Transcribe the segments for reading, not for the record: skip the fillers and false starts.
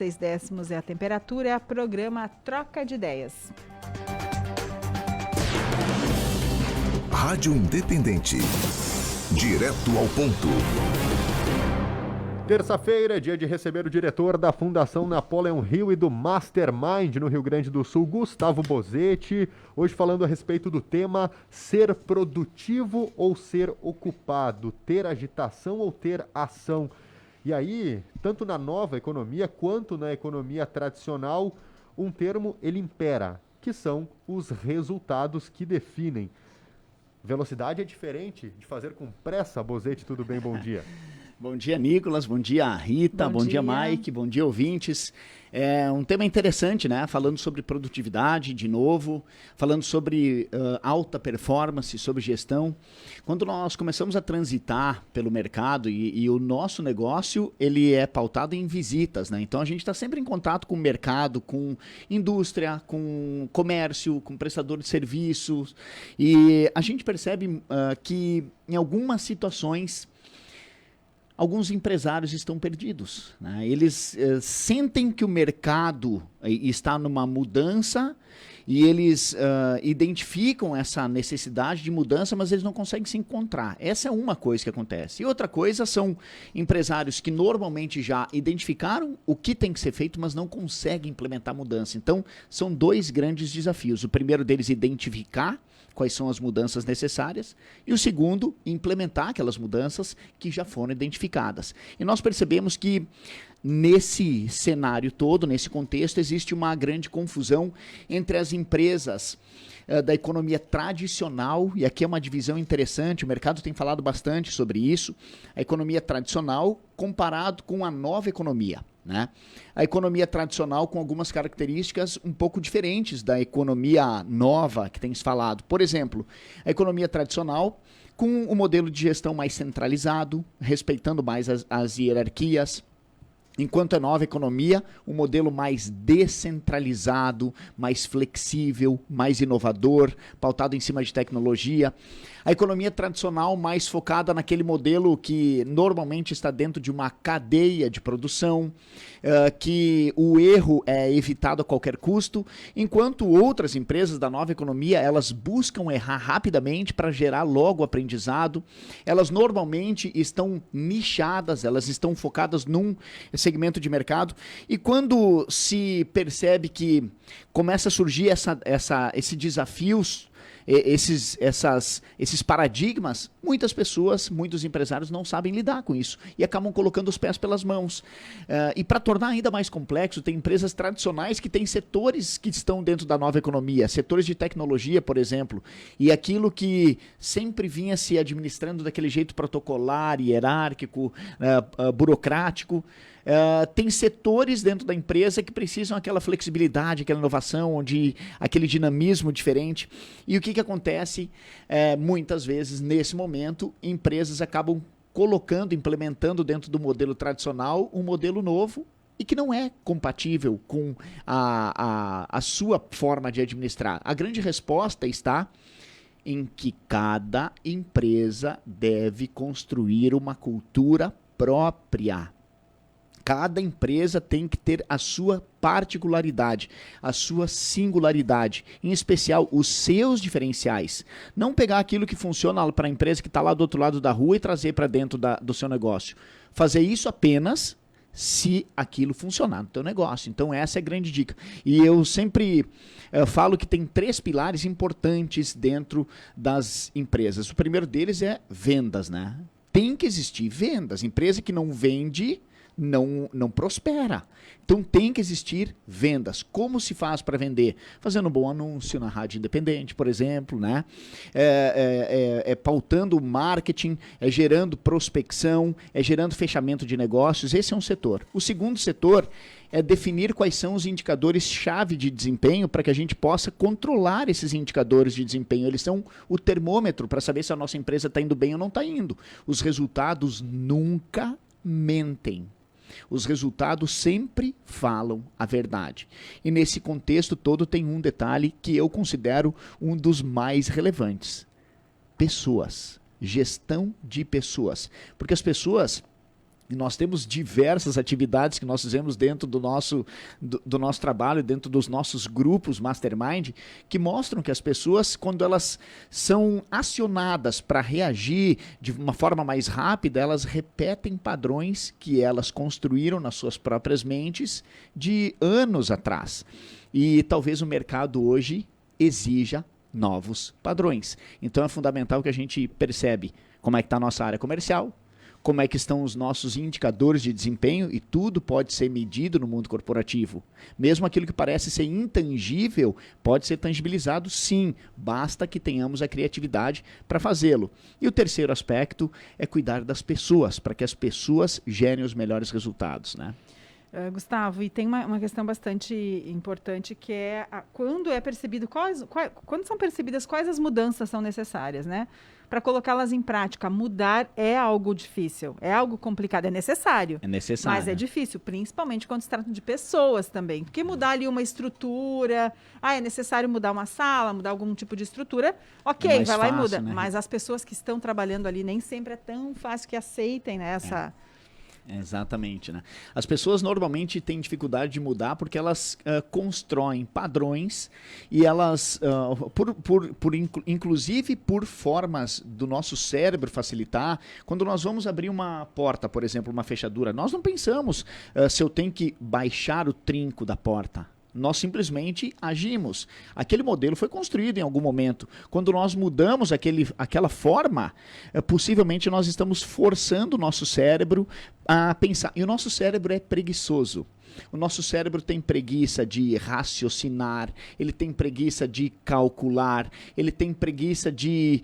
6 décimos é a temperatura, programa Troca de Ideias. Rádio Independente. Direto ao ponto. Terça-feira é dia de receber o diretor da Fundação Napoleon Hill e do Mastermind no Rio Grande do Sul, Gustavo Bozetti. Hoje falando a respeito do tema ser produtivo ou ser ocupado, ter agitação ou ter ação. E aí, tanto na nova economia quanto na economia tradicional, um termo ele impera, que são os resultados que definem. Velocidade é diferente de fazer com pressa. Bozetti, tudo bem? Bom dia. Bom dia, Nicolas. Bom dia, Rita. Bom dia, Mike. Bom dia, ouvintes. É um tema interessante, né? Falando sobre produtividade, de novo, falando sobre alta performance, sobre gestão. Quando nós começamos a transitar pelo mercado e o nosso negócio, ele é pautado em visitas, né? Então, a gente está sempre em contato com o mercado, com indústria, com comércio, com prestador de serviços. E a gente percebe que, em algumas situações, alguns empresários estão perdidos, né? Eles sentem que o mercado está numa mudança e eles identificam essa necessidade de mudança, mas eles não conseguem se encontrar. Essa é uma coisa que acontece. E outra coisa são empresários que normalmente já identificaram o que tem que ser feito, mas não conseguem implementar a mudança. Então, são dois grandes desafios. O primeiro deles é identificar quais são as mudanças necessárias, e o segundo, implementar aquelas mudanças que já foram identificadas. E nós percebemos que nesse cenário todo, nesse contexto, existe uma grande confusão entre as empresas da economia tradicional, e aqui é uma divisão interessante, o mercado tem falado bastante sobre isso, a economia tradicional comparado com a nova economia, né? A economia tradicional com algumas características um pouco diferentes da economia nova que tem se falado. Por exemplo, a economia tradicional com o modelo de gestão mais centralizado, respeitando mais as hierarquias, enquanto a nova economia, um modelo mais descentralizado, mais flexível, mais inovador, pautado em cima de tecnologia. A economia tradicional mais focada naquele modelo que normalmente está dentro de uma cadeia de produção, que o erro é evitado a qualquer custo, enquanto outras empresas da nova economia, elas buscam errar rapidamente para gerar logo aprendizado. Elas normalmente estão nichadas, elas estão focadas num segmento de mercado, e quando se percebe que começa a surgir esses desafios, esses paradigmas, muitas pessoas, muitos empresários não sabem lidar com isso e acabam colocando os pés pelas mãos. E para tornar ainda mais complexo, tem empresas tradicionais que têm setores que estão dentro da nova economia, setores de tecnologia, por exemplo, e aquilo que sempre vinha se administrando daquele jeito protocolar, hierárquico, burocrático. Tem setores dentro da empresa que precisam aquela flexibilidade, aquela inovação, aquele dinamismo diferente. E o que acontece? Muitas vezes, nesse momento, empresas acabam implementando dentro do modelo tradicional um modelo novo e que não é compatível com a sua forma de administrar. A grande resposta está em que cada empresa deve construir uma cultura própria. Cada empresa tem que ter a sua particularidade, a sua singularidade, em especial os seus diferenciais. Não pegar aquilo que funciona para a empresa que está lá do outro lado da rua e trazer para dentro do seu negócio. Fazer isso apenas se aquilo funcionar no teu negócio. Então essa é a grande dica. E eu sempre falo que tem 3 pilares importantes dentro das empresas. O primeiro deles é vendas, né? Tem que existir vendas. Empresa que não vende não prospera. Então tem que existir vendas. Como se faz para vender? Fazendo um bom anúncio na rádio independente, por exemplo, né? Pautando o marketing, gerando prospecção, gerando fechamento de negócios. Esse é um setor. O segundo setor é definir quais são os indicadores-chave de desempenho para que a gente possa controlar esses indicadores de desempenho. Eles são o termômetro para saber se a nossa empresa está indo bem ou não está indo. Os resultados nunca mentem. Os resultados sempre falam a verdade. E nesse contexto todo tem um detalhe que eu considero um dos mais relevantes. Pessoas. Gestão de pessoas. Porque as pessoas E nós temos diversas atividades que nós fizemos dentro do nosso trabalho, dentro dos nossos grupos Mastermind, que mostram que as pessoas, quando elas são acionadas para reagir de uma forma mais rápida, elas repetem padrões que elas construíram nas suas próprias mentes de anos atrás. E talvez o mercado hoje exija novos padrões. Então é fundamental que a gente percebe como é que está a nossa área comercial, como é que estão os nossos indicadores de desempenho, e tudo pode ser medido no mundo corporativo. Mesmo aquilo que parece ser intangível pode ser tangibilizado, sim, basta que tenhamos a criatividade para fazê-lo. E o terceiro aspecto é cuidar das pessoas, para que as pessoas gerem os melhores resultados, né? Gustavo, e tem uma questão bastante importante, que é quando é percebido quando são percebidas quais as mudanças são necessárias, né? Para colocá-las em prática. Mudar é algo difícil, é algo complicado, é necessário. É necessário. Mas é difícil, principalmente quando se trata de pessoas também. Porque mudar ali uma estrutura, é necessário mudar uma sala, mudar algum tipo de estrutura, ok, vai lá e muda. Né? Mas as pessoas que estão trabalhando ali, nem sempre é tão fácil que aceitem, né, essa... Exatamente, né? As pessoas normalmente têm dificuldade de mudar porque elas constroem padrões e elas, inclusive por formas do nosso cérebro facilitar, quando nós vamos abrir uma porta, por exemplo, uma fechadura, nós não pensamos se eu tenho que baixar o trinco da porta. Nós simplesmente agimos. Aquele modelo foi construído em algum momento. Quando nós mudamos aquela forma, possivelmente nós estamos forçando o nosso cérebro a pensar. E o nosso cérebro é preguiçoso. O nosso cérebro tem preguiça de raciocinar, ele tem preguiça de calcular, ele tem preguiça de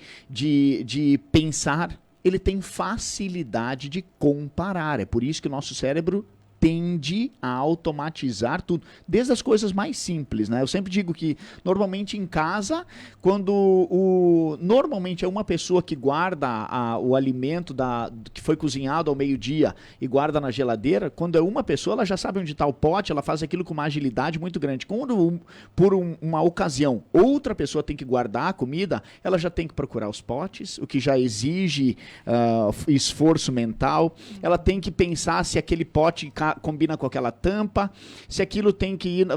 pensar, ele tem facilidade de comparar. É por isso que o nosso cérebro tende a automatizar tudo, desde as coisas mais simples, né? Eu sempre digo que normalmente em casa, quando normalmente é uma pessoa que guarda o alimento que foi cozinhado ao meio-dia e guarda na geladeira, quando é uma pessoa, ela já sabe onde está o pote, ela faz aquilo com uma agilidade muito grande. Quando por uma ocasião outra pessoa tem que guardar a comida, ela já tem que procurar os potes, o que já exige esforço mental. Ela tem que pensar se aquele pote combina com aquela tampa, se aquilo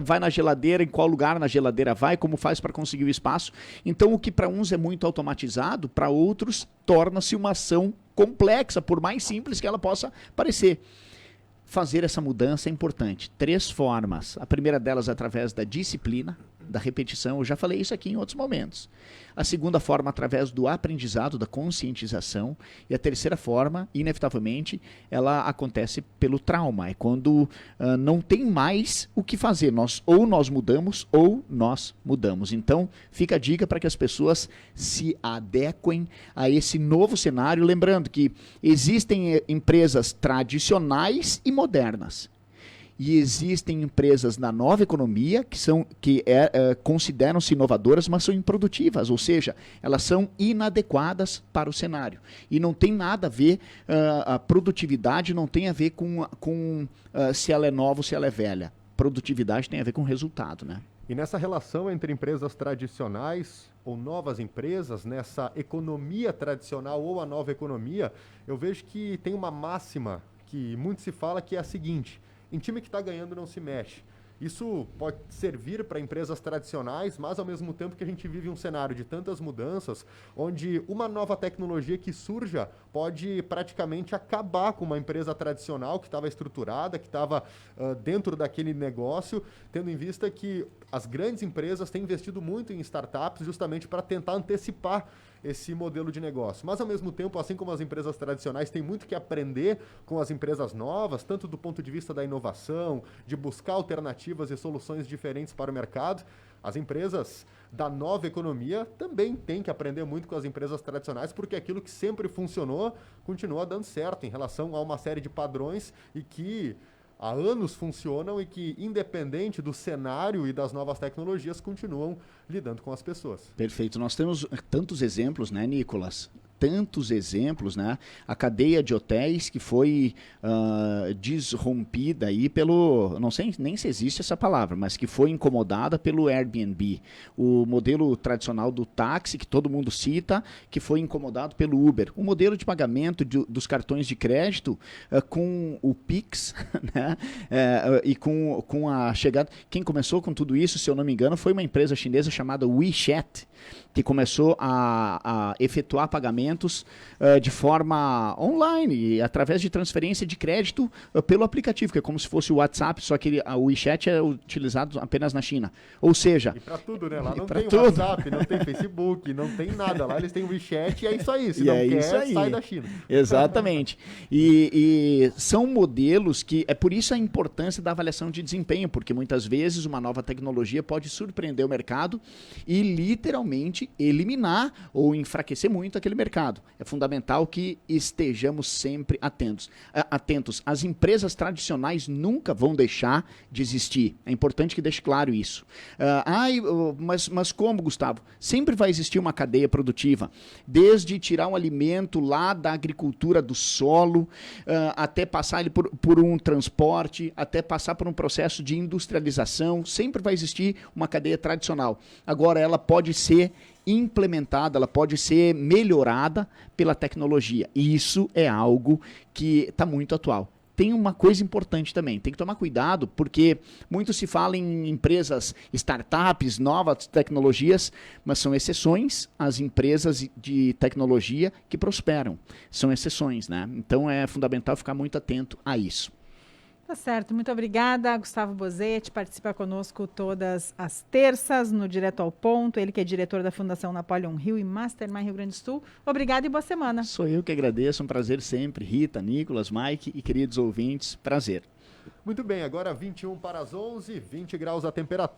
vai na geladeira, em qual lugar na geladeira vai, como faz para conseguir o espaço. Então, o que para uns é muito automatizado, para outros torna-se uma ação complexa, por mais simples que ela possa parecer. Fazer essa mudança é importante. 3 formas. A primeira delas através da disciplina, da repetição. Eu já falei isso aqui em outros momentos. A segunda forma, através do aprendizado, da conscientização. E a terceira forma, inevitavelmente, ela acontece pelo trauma. É quando não tem mais o que fazer. Ou nós mudamos, ou nós mudamos. Então, fica a dica para que as pessoas se adequem a esse novo cenário. Lembrando que existem empresas tradicionais e modernas. E existem empresas na nova economia que consideram-se inovadoras, mas são improdutivas, ou seja, elas são inadequadas para o cenário. E não tem nada a ver, a produtividade não tem a ver com se ela é nova ou se ela é velha. Produtividade tem a ver com resultado, né? E nessa relação entre empresas tradicionais ou novas empresas, nessa economia tradicional ou a nova economia, eu vejo que tem uma máxima que muito se fala, que é a seguinte: em time que está ganhando não se mexe. Isso pode servir para empresas tradicionais, mas ao mesmo tempo que a gente vive um cenário de tantas mudanças, onde uma nova tecnologia que surja pode praticamente acabar com uma empresa tradicional que estava estruturada, que estava dentro daquele negócio, tendo em vista que as grandes empresas têm investido muito em startups justamente para tentar antecipar esse modelo de negócio. Mas, ao mesmo tempo, assim como as empresas tradicionais têm muito que aprender com as empresas novas, tanto do ponto de vista da inovação, de buscar alternativas e soluções diferentes para o mercado, as empresas da nova economia também têm que aprender muito com as empresas tradicionais, porque aquilo que sempre funcionou continua dando certo em relação a uma série de padrões e que há anos funcionam e que, independente do cenário e das novas tecnologias, continuam lidando com as pessoas. Perfeito. Nós temos tantos exemplos, né, Nicolas? tantos exemplos, né? A cadeia de hotéis que foi desrompida aí pelo, não sei nem se existe essa palavra, mas que foi incomodada pelo Airbnb. O modelo tradicional do táxi, que todo mundo cita, que foi incomodado pelo Uber. O modelo de pagamento dos cartões de crédito com o Pix, né? E com a chegada... Quem começou com tudo isso, se eu não me engano, foi uma empresa chinesa chamada WeChat, que começou a efetuar pagamentos de forma online, através de transferência de crédito pelo aplicativo, que é como se fosse o WhatsApp, só que o WeChat é utilizado apenas na China. Ou seja... E para tudo, né? Lá não tem WhatsApp, não tem Facebook, não tem nada. Lá eles têm o WeChat e é isso aí. Se não quer, sai da China. Exatamente. E são modelos que... É por isso a importância da avaliação de desempenho, porque muitas vezes uma nova tecnologia pode surpreender o mercado e literalmente eliminar ou enfraquecer muito aquele mercado. É fundamental que estejamos sempre atentos. As empresas tradicionais nunca vão deixar de existir. É importante que deixe claro isso. Mas como, Gustavo? Sempre vai existir uma cadeia produtiva. Desde tirar um alimento lá da agricultura do solo, até passar ele por um transporte, até passar por um processo de industrialização, sempre vai existir uma cadeia tradicional. Agora, ela pode ser implementada, ela pode ser melhorada pela tecnologia. E isso é algo que está muito atual. Tem uma coisa importante também, tem que tomar cuidado, porque muito se fala em empresas, startups, novas tecnologias, mas são exceções as empresas de tecnologia que prosperam. São exceções, né? Então é fundamental ficar muito atento a isso. Tá certo, muito obrigada. Gustavo Bozetti participa conosco todas as terças no Direto ao Ponto. Ele que é diretor da Fundação Napoleon Hill e Mastermind Rio Grande do Sul. Obrigada e boa semana. Sou eu que agradeço, um prazer sempre. Rita, Nicolas, Mike e queridos ouvintes, prazer. Muito bem, agora 21 para as 11, 20 graus a temperatura.